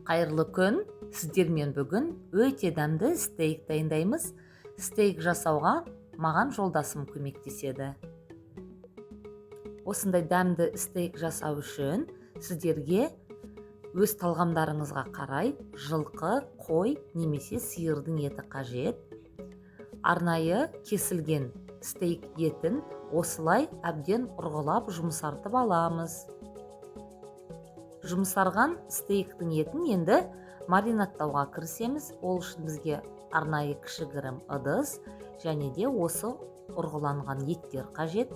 Қайырлы күн, сіздермен бүгін өте дәмді стейк дайындаймыз. Стейк жасауға маған жолдасым көмектеседі. Осындай дәмді стейк жасау үшін сіздерге өз талғамдарыңызға қарай жылқы, қой немесе сиырдың еті қажет. Арнайы кесілген стейк етін осылай әбден ұрғылап жұмсартып аламыз. Жұмсарған стейктің етін енді маринадтауға кірісеміз. Ол үшін бізге арнайы кішігірім ыдыс және де осы ұрғыланған еттер қажет.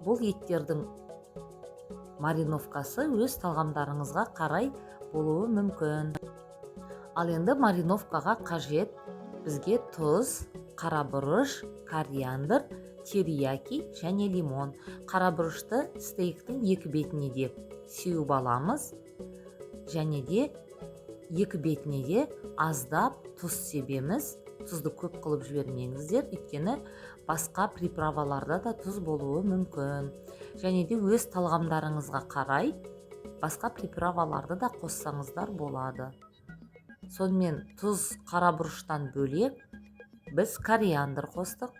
Бұл еттердің мариновкасы өз талғамдарыңызға қарай болуы мүмкін. Ал енді мариновкаға қажет бізге тұз, қара бұрыш, кориандр, терияки және лимон. Қара бұрышты стейктің екі бетіне де сеуіп аламыз және де екі бетіне де аздап тұз себеміз. Тұзды көп қылып жібермеңіздер, өйткені басқа приправаларда да тұз болуы мүмкін. Және де өз талғамдарыңызға қарай басқа приправаларды да қоссаңыздар болады. Сонымен тұз, қара бұрыштан бөлек біз кориандр қостық.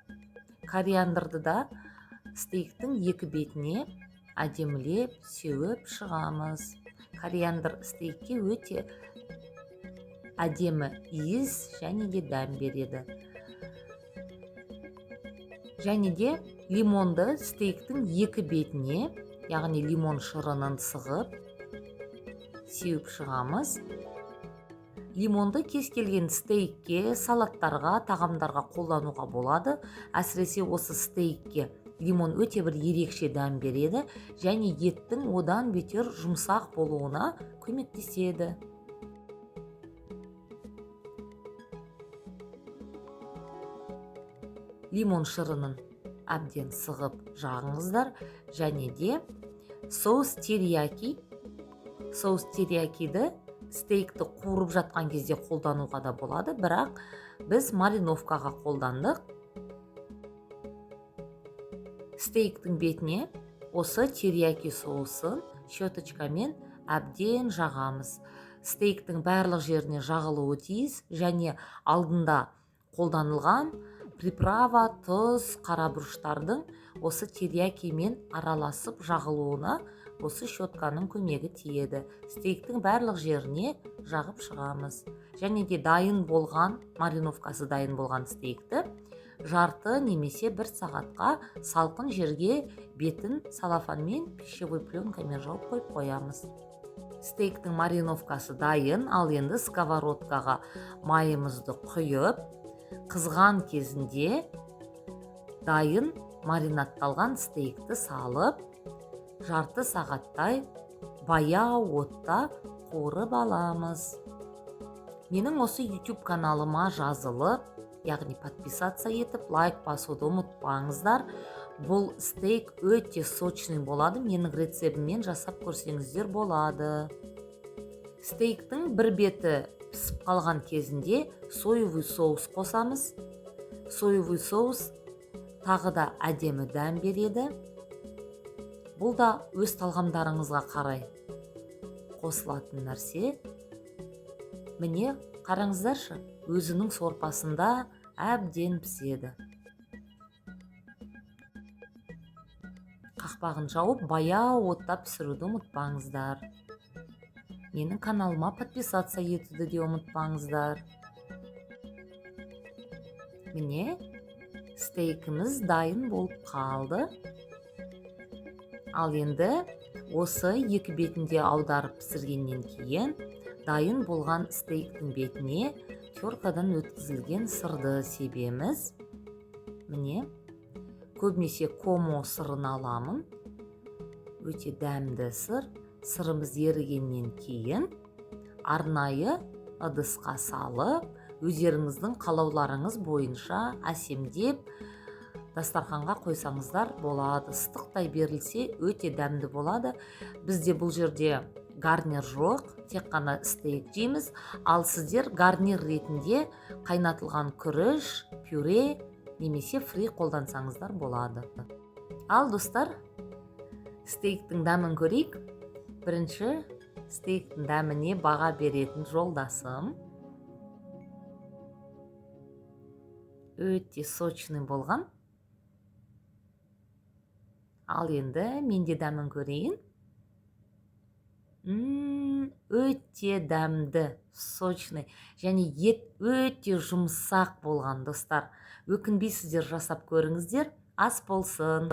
Кориандрды да стейктің екі бетіне әдемілеп сеуіп шығамыз. Кориандр стейкке өте әдемі иіс және де дәм береді. Және де лимонды стейктің екі бетіне, яғни лимон шырынын сығып сеуіп шығамыз. Лимонды кез келген стейкке, салаттарға, тағамдарға қолдануға болады. Әсіресе осы стейкке лимон өте бір ерекше дәм береді және еттің одан бетер жұмсақ болуына көмектеседі. Лимон шырынын әбден сығып жағыңыздар және де соус терияки. Соус териякиді стейкті қуырып жатқан кезде қолдануға да болады, бірақ біз мариновкаға қолдандық. Стейктің бетіне осы терияки соусын щеточкамен әбден жағамыз. Стейктің барлық жеріне жағылуы тиіс және алдында қолданылған приправа, тұз, қара бұрыштардың осы териякимен араласып жағылуына осы щетканың көмегі тиеді. Стейктің барлық жеріне жағып шығамыз. Және де дайын болған, мариновкасы дайын болған стейкті жарты немесе 1 сағатқа салқын жерге бетін салафанмен, пищевой пленкамен жауып қойып қоямыз. Стейктің мариновкасы дайын, ал енді сковородкаға майымызды құйып, қызған кезінде дайын маринадталған стейкті салып, жарты сағаттай баяу отта қуырып аламыз. Менің осы YouTube каналыма жазылып, яғни подписаться етіп, лайк басуды ұмытпаңыздар. Бұл стейк өте сочный болады, менің рецебіммен жасап көрсеңіздер болады. Стейктің бір беті пісіп қалған кезінде соевый соус қосамыз. Соевый соус тағы да әдемі дәм береді. Бұл да өз талғамдарыңызға қарай қосылатын нәрсе. Міне, қараңыздаршы, өзінің сорпасында әбден піседі. Қақпағын жауып, баяу отта пісіруді ұмытпаңыздар. Менің каналыма подписаться етуді де ұмытпаңыздар. Міне, стейкіміз дайын болып қалды. Ал енді осы екі бетінде аударып пісіргеннен кейін дайын болған стейктің бетіне теркадан өткізілген сырды себеміз. Міне, көбінесе комо сырын аламын. Өте дәмді сыр. Сырымыз ерігеннен кейін арнайы ыдысқа салып, өздеріңіздің қалауларыңыз бойынша әсемдеп дастарханға қойсаңыздар болады. Ыстықтай берілсе өте дәмді болады. Бізде бұл жерде гарнир жоқ, тек қана стейк жейміз. Ал сіздер гарнир ретінде қайнатылған күріш, пюре немесе фри қолдансаңыздар болады. Ал достар, стейктің дәмін көрейік. Бірінші стейктің дәміне баға беретін жолдасым. Өте сочный болған. Ал енді мен де дәмін көрейін. Өте дәмді, сочный, және ет өте жұмсақ болған, достар. Өкінбейсіздер, жасап көріңіздер. Ас болсын.